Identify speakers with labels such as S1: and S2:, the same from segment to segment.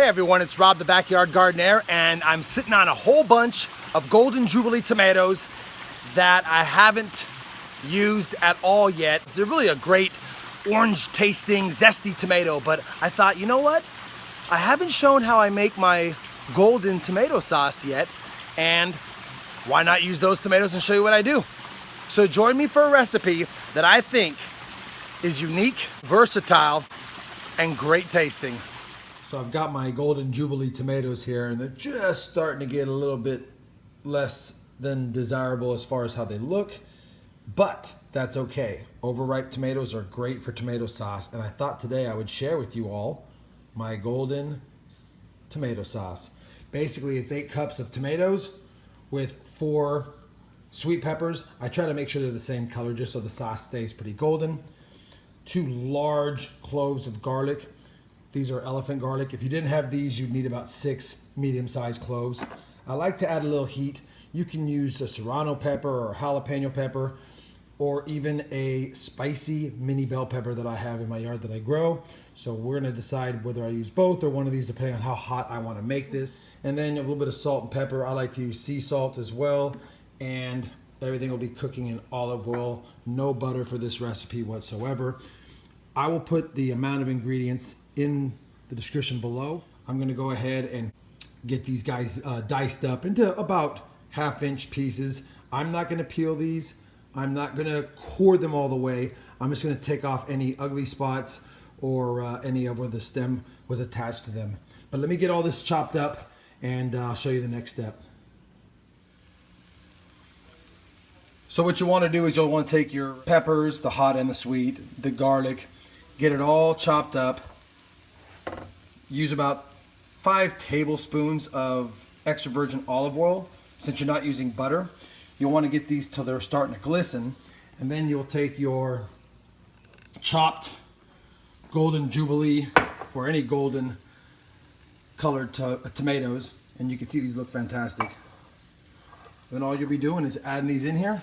S1: Hey everyone, it's Rob the Backyard Gardener, and I'm sitting on a whole bunch of Golden Jubilee tomatoes that I haven't used at all yet. They're really a great orange tasting, zesty tomato, but I thought, you know what? I haven't shown how I make my golden tomato sauce yet, and why not use those tomatoes and show you what I do? So join me for a recipe that I think is unique, versatile, and great tasting. So I've got my Golden Jubilee tomatoes here, and they're just starting to get a little bit less than desirable as far as how they look, but that's okay. Overripe tomatoes are great for tomato sauce, and I thought today I would share with you all my golden tomato sauce. Basically, it's 8 cups of tomatoes with 4 sweet peppers. I try to make sure they're the same color just so the sauce stays pretty golden. 2 large cloves of garlic. These are elephant garlic. If you didn't have these, you'd need about 6 medium-sized cloves. I like to add a little heat. You can use a serrano pepper or a jalapeno pepper, or even a spicy mini bell pepper that I have in my yard that I grow. So we're gonna decide whether I use both or one of these depending on how hot I wanna make this. And then a little bit of salt and pepper. I like to use sea salt as well. And everything will be cooking in olive oil. No butter for this recipe whatsoever. I will put the amount of ingredients in the description below. I'm gonna go ahead and get these guys diced up into about 1/2-inch pieces. I'm not gonna peel these. I'm not gonna core them all the way. I'm just gonna take off any ugly spots or any of where the stem was attached to them. But let me get all this chopped up and I'll show you the next step. So what you wanna do is you'll wanna take your peppers, the hot and the sweet, the garlic, get it all chopped up. Use about 5 tablespoons of extra virgin olive oil. Since you're not using butter, you'll want to get these till they're starting to glisten, and then you'll take your chopped Golden Jubilee or any golden colored tomatoes, and you can see these look fantastic. Then all you'll be doing is adding these in here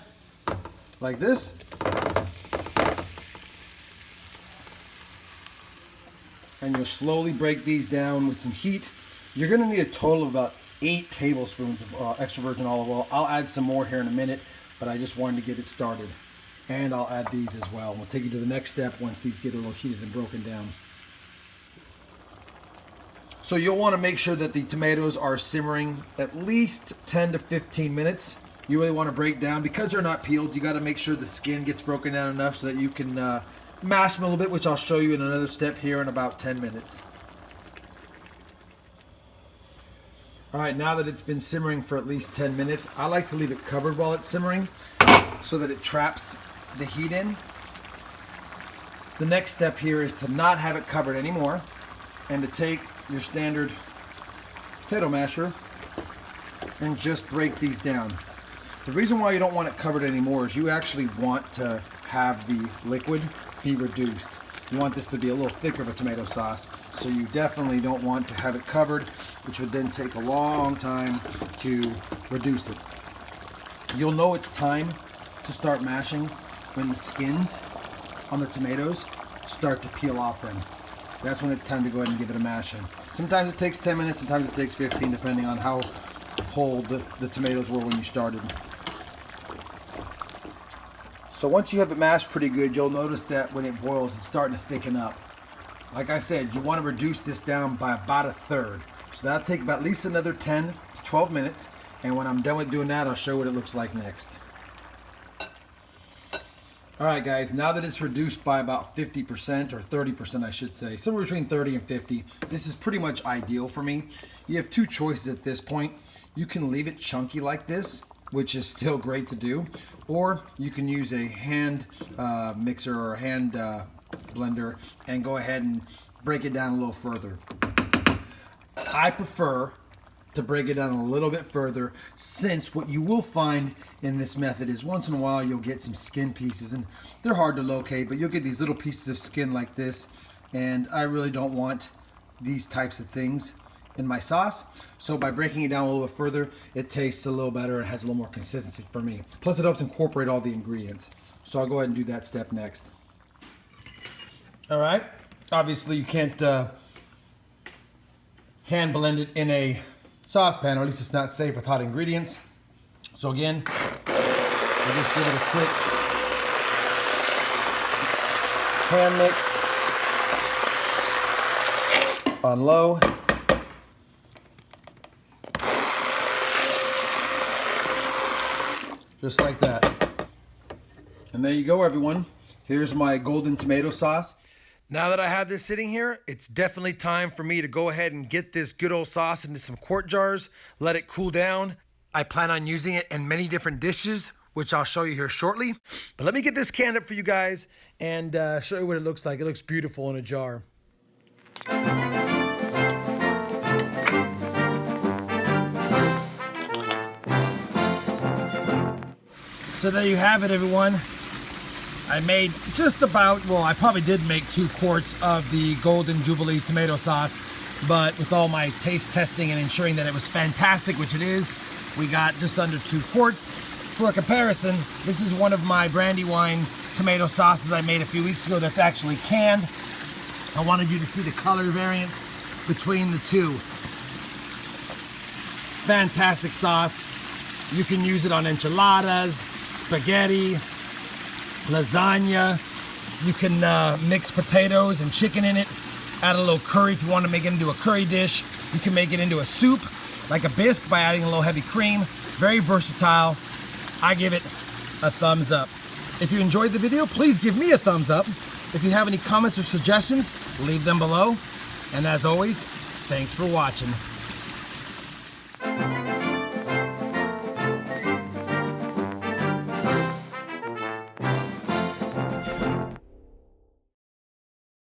S1: like this. And you'll slowly break these down with some heat. You're gonna need a total of about 8 tablespoons of extra virgin olive oil. I'll add some more here in a minute, but I just wanted to get it started. And I'll add these as well. We'll take you to the next step once these get a little heated and broken down. So you'll wanna make sure that the tomatoes are simmering at least 10 to 15 minutes. You really wanna break down, because they're not peeled, you gotta make sure the skin gets broken down enough so that you can mash them a little bit, which I'll show you in another step here in about 10 minutes. All right, now that it's been simmering for at least 10 minutes, I like to leave it covered while it's simmering so that it traps the heat in. The next step here is to not have it covered anymore and to take your standard potato masher and just break these down. The reason why you don't want it covered anymore is you actually want to have the liquid be reduced. You want this to be a little thicker of a tomato sauce, so you definitely don't want to have it covered, which would then take a long time to reduce it. You'll know it's time to start mashing when the skins on the tomatoes start to peel off them. That's when it's time to go ahead and give it a mashing. Sometimes it takes 10 minutes, sometimes it takes 15, depending on how cold the tomatoes were when you started. So once you have it mashed pretty good, you'll notice that when it boils, it's starting to thicken up. Like I said, you want to reduce this down by about 1/3. So that'll take about at least another 10 to 12 minutes. And when I'm done with doing that, I'll show you what it looks like next. All right, guys, now that it's reduced by about 50% or 30%, I should say, somewhere between 30 and 50, this is pretty much ideal for me. You have 2 choices at this point. You can leave it chunky like this, which is still great to do, or you can use a hand mixer or a hand blender and go ahead and break it down a little further. I prefer to break it down a little bit further, since what you will find in this method is once in a while you'll get some skin pieces, and they're hard to locate, but you'll get these little pieces of skin like this, and I really don't want these types of things in my sauce. So by breaking it down a little bit further, it tastes a little better and has a little more consistency for me. Plus it helps incorporate all the ingredients. So I'll go ahead and do that step next. All right, obviously you can't hand blend it in a saucepan, or at least it's not safe with hot ingredients. So again, we just give it a quick hand mix on low. Just like that. And there you go, everyone. Here's my golden tomato sauce. Now that I have this sitting here, it's definitely time for me to go ahead and get this good old sauce into some quart jars, let it cool down. I plan on using it in many different dishes, which I'll show you here shortly. But let me get this canned up for you guys and show you what it looks like. It looks beautiful in a jar. So there you have it, everyone. I made just about, well, I probably did make 2 quarts of the Golden Jubilee tomato sauce, but with all my taste testing and ensuring that it was fantastic, which it is, we got just under 2 quarts. For a comparison, this is one of my Brandywine tomato sauces I made a few weeks ago that's actually canned. I wanted you to see the color variance between the two. Fantastic sauce. You can use it on enchiladas, spaghetti, lasagna. You can mix potatoes and chicken in it, add a little curry if you want to make it into a curry dish. You can make it into a soup, like a bisque, by adding a little heavy cream. Very versatile. I give it a thumbs up. If you enjoyed the video, please give me a thumbs up. If you have any comments or suggestions, leave them below. And as always, thanks for watching.